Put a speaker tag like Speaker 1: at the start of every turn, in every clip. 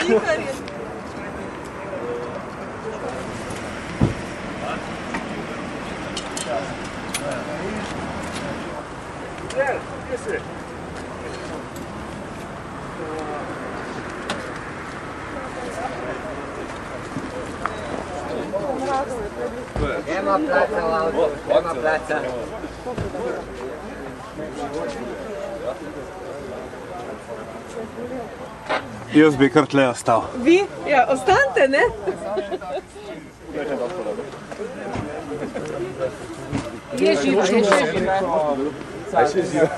Speaker 1: Zihar je.
Speaker 2: Ema placa v avtu, ema placa.
Speaker 3: Jaz bi kar tle ostal.
Speaker 1: Vi? Ja, ostanite, ne? Je živa, je še živa.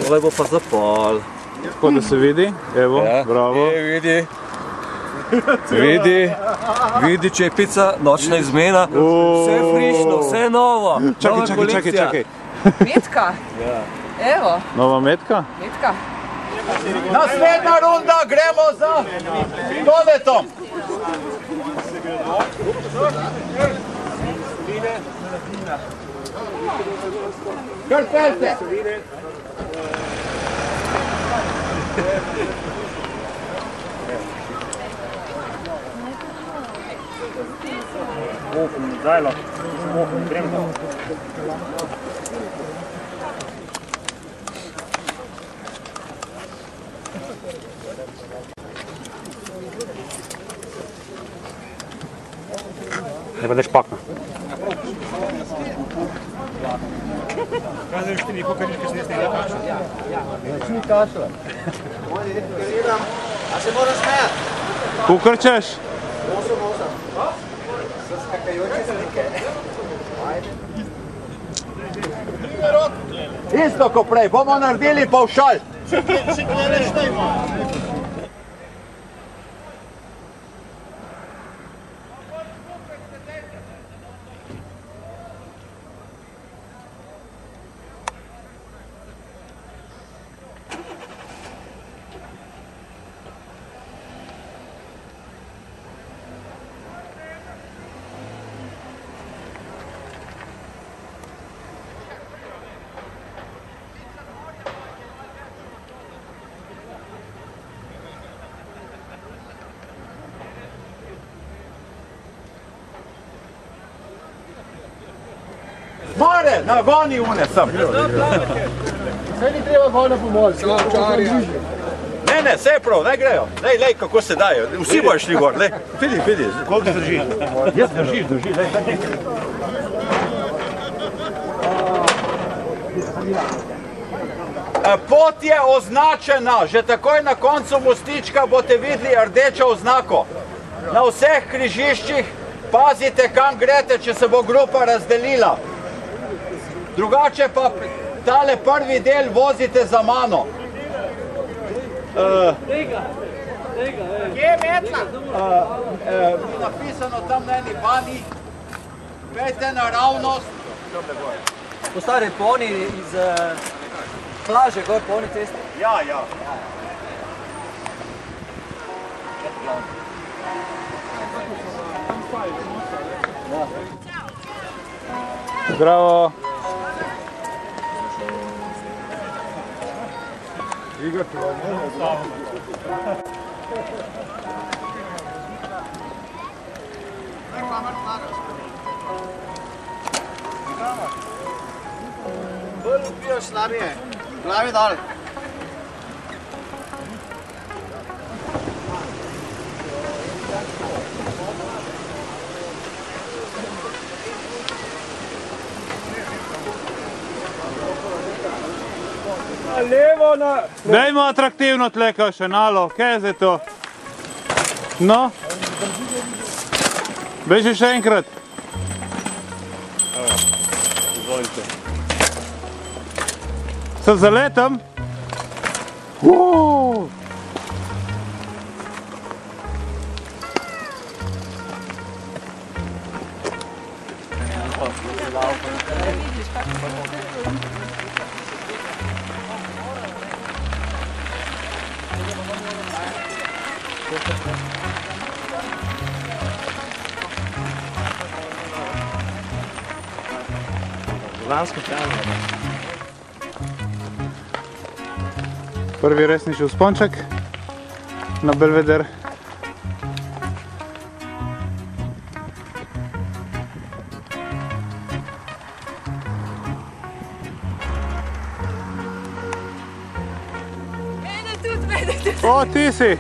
Speaker 4: Ovo bo pa zapal.
Speaker 3: Tako da se vidi, evo, bravo.
Speaker 4: Vidi. Vidi čepica, nočna izmena. Vse je frišno, vse je novo.
Speaker 3: Čakaj.
Speaker 1: Metka? Evo.
Speaker 3: Nova metka?
Speaker 1: Metka.
Speaker 5: Naslednja runda gremo za Tonetom. Kar pelte.
Speaker 6: Zajlo, gremo. Ne pa da špakna. Kaj zdaj štiri, koliko niška se ne snega kašla?
Speaker 5: Ja, čini kašla. A se moraš smejati?
Speaker 3: Kukor češ?
Speaker 5: 8. Skakajoče slike. Isto ko prej, bomo naredili pavšal. Še gledaš šta ima. Mare, na goni une sem.
Speaker 6: Saj ni treba gona pomoč.
Speaker 5: Ne, vse je prav, ne grejo. Lej, kako se dajo. Vsi bojo šli gor, lej. Vidi.
Speaker 6: Koliko drži?
Speaker 5: Jaz drži, lej. Pot je označena, že takoj na koncu mostička boste videli rdečo oznako. Na vseh križiščih pazite, kam greste, če se bo grupa razdelila. Drugače pa tale prvi del vozite za mano. Kje je metla? Napisano tam na eni bani. Pejte naravnost.
Speaker 4: Po stari poni iz plaže, gor po oni cesti.
Speaker 5: Ja.
Speaker 3: Bravo.
Speaker 5: Bolj upijo slabije. Glavi dol.
Speaker 6: Levo na...
Speaker 3: Dajmo atraktivno tle, kao še nalo, kaj je zdaj to? No? Beži še enkrat.
Speaker 6: Izvolite.
Speaker 3: Se zaletem?
Speaker 6: Lansko trajno.
Speaker 3: Prvi resnični vzponček. na Belveder.
Speaker 1: Mene tudi.
Speaker 3: O, ti si!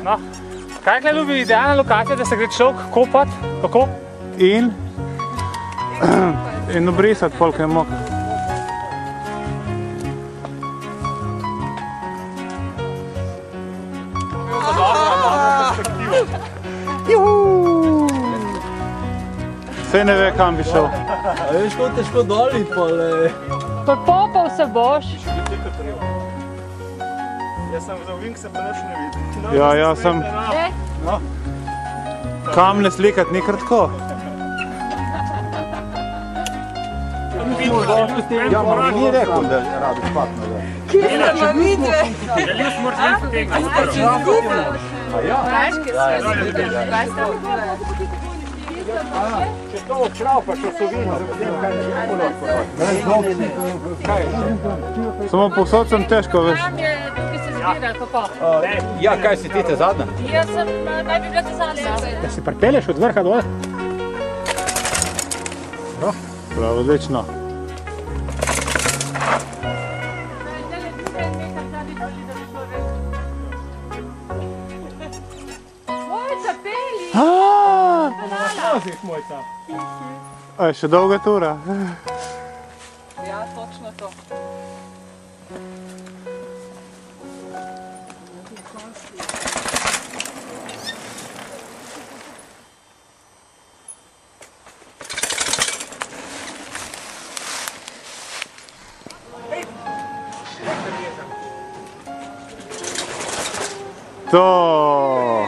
Speaker 7: No, kaj je ljubi idealna lokacija, da se gre človek kopat? Kako?
Speaker 3: In obrisati pol, kaj je mokro. Saj ne ve, kam bi šel.
Speaker 4: A veš, kako težko doli, pole.
Speaker 8: Popopal se boš.
Speaker 6: Jaz sem za Wingse pa nič ne vidim.
Speaker 3: Ja, jaz sem... Kamne slikat ni kratko.
Speaker 5: Ja, ma ni rekel, da radi spatno.
Speaker 1: Kje nama vidve?
Speaker 7: Želil smo morati potegniti.
Speaker 5: A ja? Če to odšrav, pa še so vino,
Speaker 3: Samo povsod sem težko, veš.
Speaker 8: Tam je, tukaj se zbira, kako?
Speaker 5: Ja, kaj si ti te zadnja?
Speaker 8: Jaz sem, naj bi bila te zadnja.
Speaker 7: Da se pripeleš od vrha dole.
Speaker 3: Prav, odlično.
Speaker 8: Mojca, peli!
Speaker 3: A je še dolga tura.
Speaker 1: Ja, točno to.
Speaker 3: To!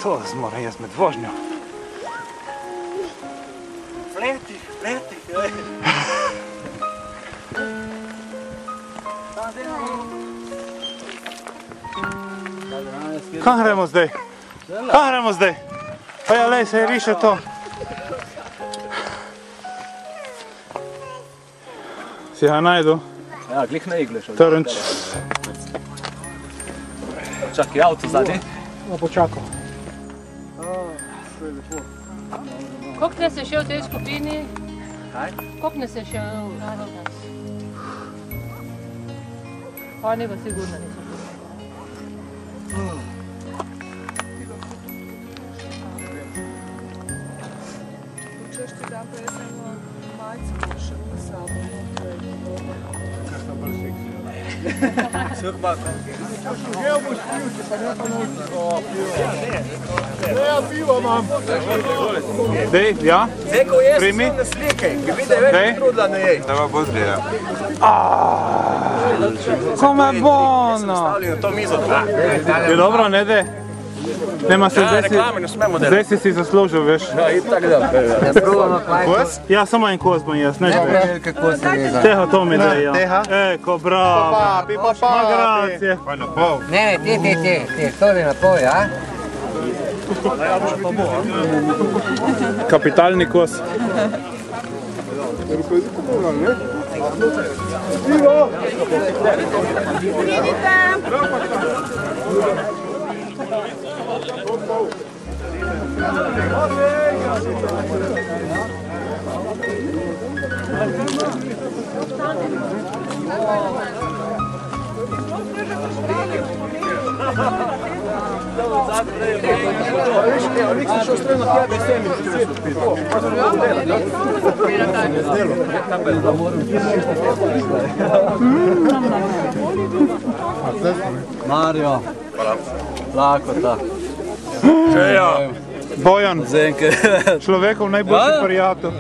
Speaker 3: To zmora jaz med vožnjo.
Speaker 4: Leti.
Speaker 3: Kam gremo zdaj? Kam gremo zdaj? Pa ja, lej, se je riše to. Si ga najdu?
Speaker 4: Ja, glih na igle šel.
Speaker 3: Trnč.
Speaker 4: Čakaj, avto zadnji.
Speaker 7: Počakal.
Speaker 8: Koliko nas je še v tej skupini?
Speaker 4: Kaj?
Speaker 8: Koliko nas je še v nas? Oni pa sigurno niso.
Speaker 1: Češti dan pa jaz eno majico prišel na sabo.
Speaker 3: Dej, ja?
Speaker 4: Zeko, jaz
Speaker 3: Primi.
Speaker 4: sem na slike, ki vidi več
Speaker 3: Dej.
Speaker 4: trudila ne jej.
Speaker 6: Dava bo zgleda.
Speaker 3: Come buono!
Speaker 6: Stavljeno to mizo.
Speaker 3: Je dobro, ne de? Nema se,
Speaker 6: Ja, reklame ne smemo delati.
Speaker 3: zdaj si zaslužil, veš.
Speaker 4: Ja, itak da.
Speaker 2: Da probamo kvajko.
Speaker 3: Ja, samo en koz bom jaz, ne že.
Speaker 2: Kako se reza?
Speaker 3: Teha to mi daj, ja.
Speaker 6: Teha?
Speaker 3: Eko, bravo. Ma grazie.
Speaker 6: Pa na pol.
Speaker 2: Ne, ti, tole na pol, ja?
Speaker 3: Kapitalni koz.
Speaker 4: Mario. Lakota.
Speaker 6: Žeja.
Speaker 3: Bojan, človekov najboljši prijatelj.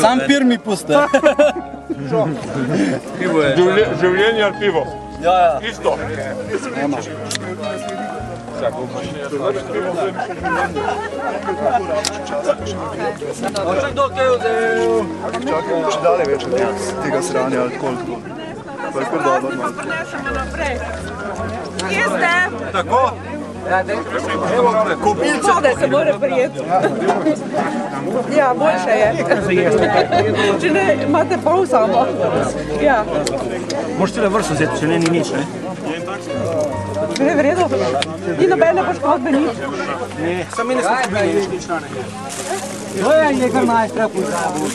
Speaker 4: Sam pir mi puste.
Speaker 6: Življenje ali pivo?
Speaker 4: Ja.
Speaker 6: Isto.
Speaker 9: Čakaj, če dali več tega sranja alkohol.
Speaker 1: Kje ste?
Speaker 5: Tako?
Speaker 1: Vode se mora prijeti. Ja, boljše je. Če ne, imate pol samo. Ja.
Speaker 6: Možeš cele vrsto vzeti, če ne ni nič, ne?
Speaker 1: Je v redu? Ni nobene poškodbe, nič.
Speaker 6: Ne, sam mi ne smo izbili nič na nekaj.
Speaker 4: To je nekaj majstra pozdravu.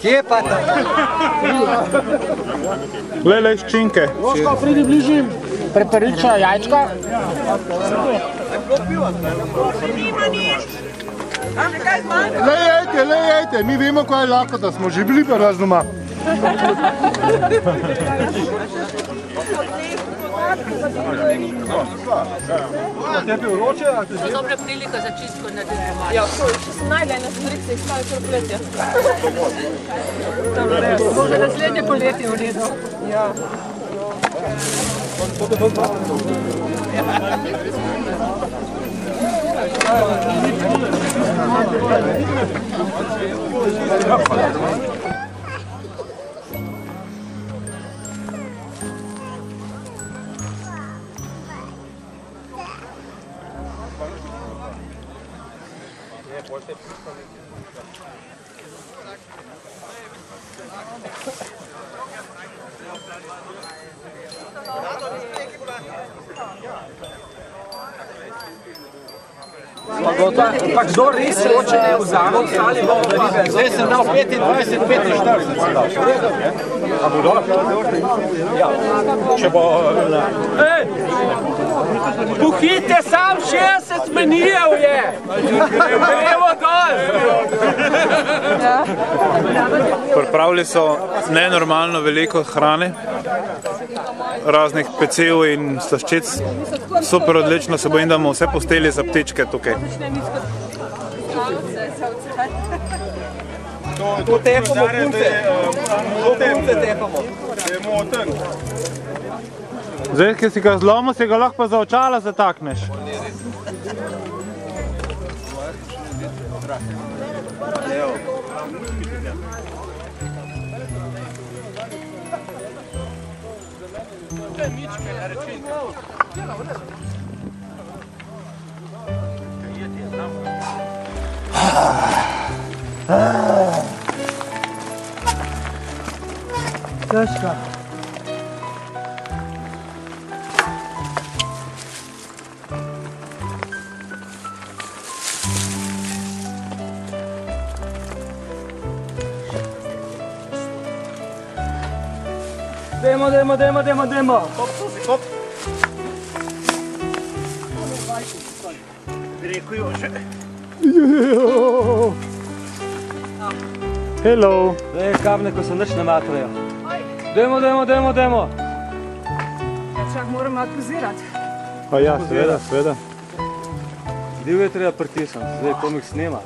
Speaker 4: Kje pa to?
Speaker 3: Glej, ščinke.
Speaker 7: Loško, pridi bližim. Preperiča jajčka.
Speaker 9: Lejte, mi vemo, kaj je lahko, da smo že bili pa raz doma.
Speaker 8: Dobra prilika za čistko narediti.
Speaker 1: Ja, če sem najdla ena stvari, se jih stavi kar poletje.
Speaker 8: Boga naslednje poletje v redu.
Speaker 1: Ja.
Speaker 6: Pa kdo res hoče vzamo, ostali bomo velike.
Speaker 5: Zdaj sem dal 25, 45. A bo dobro? Ja. Če bo...
Speaker 6: Pohite sam 60 menijev je! Gremo dol!
Speaker 3: Pripravili so nenormalno veliko hrane, raznih pecev in slaščic. Super odlično, se bojim, da bomo vse posteli za ptičke tukaj.
Speaker 4: To tepamo punce. To punce tepamo.
Speaker 3: Zdaj, ki si ga zlomil, si ga lahko pa za očala zatakneš.
Speaker 4: Težka. Dajmo.
Speaker 6: Hop.
Speaker 3: Hello.
Speaker 4: Zdaj kamne, ko se nič ne matrajo. Dajmo.
Speaker 1: Čak, moram malo pozirati.
Speaker 3: Pa ja, seveda.
Speaker 4: Div je treba pritisniti, zdaj komik snema.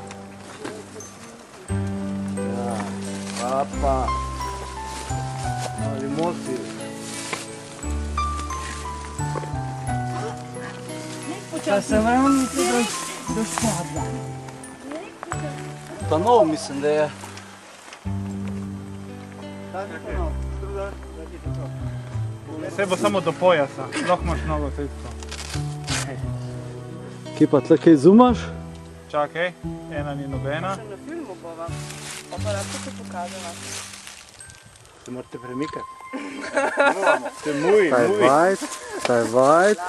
Speaker 4: Ja, papa. Ali moci. Da se vam do spadla. Pa nov mislim, da je.
Speaker 3: Vse bo samo do pojasa, lahko imaš nogo cestko.
Speaker 4: Kje pa tle kaj zumaš?
Speaker 3: Čakaj, ena ni nobena.
Speaker 1: Na filmu bova. Pa lahko se pokaževa.
Speaker 3: Se morate premikati.
Speaker 6: To je moj.
Speaker 4: Taj vajt.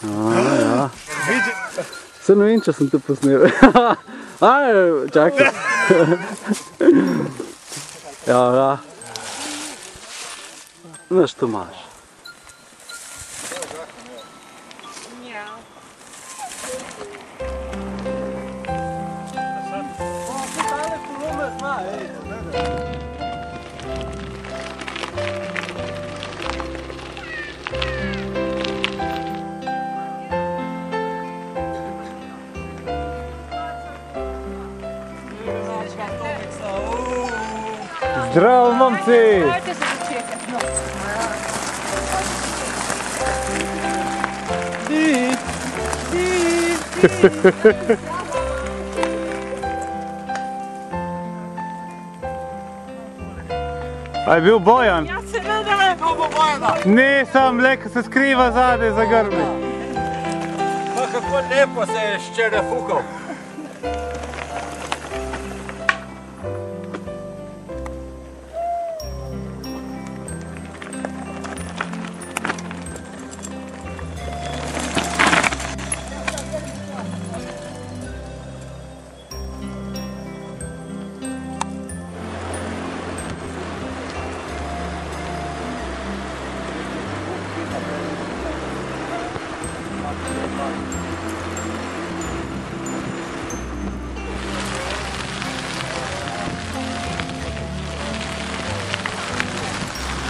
Speaker 4: Ja. Se ne vem, če sem te posnel. Čakaj. Ja. Znaš, to imaš.
Speaker 7: Zdravo, momci!
Speaker 8: Dajte se začekati, no.
Speaker 3: A je bil Bojan?
Speaker 1: Ja, seveda.
Speaker 5: To bo Bojana.
Speaker 3: Ne, sam le, ko se skriva zadaj za grbi.
Speaker 5: Pa kako lepo se je ščerefukal.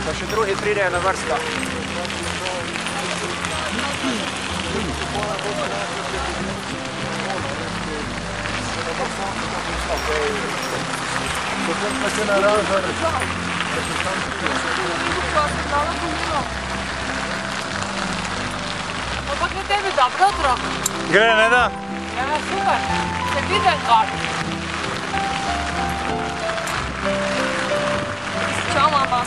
Speaker 6: Pa še drugi pridejo na vrsto.
Speaker 9: Potem pa se naraža.
Speaker 8: Ampak na tebi dobro, otrok.
Speaker 3: Gre, ne da?
Speaker 8: Ja, super. Se vidim gor. Čau, mama.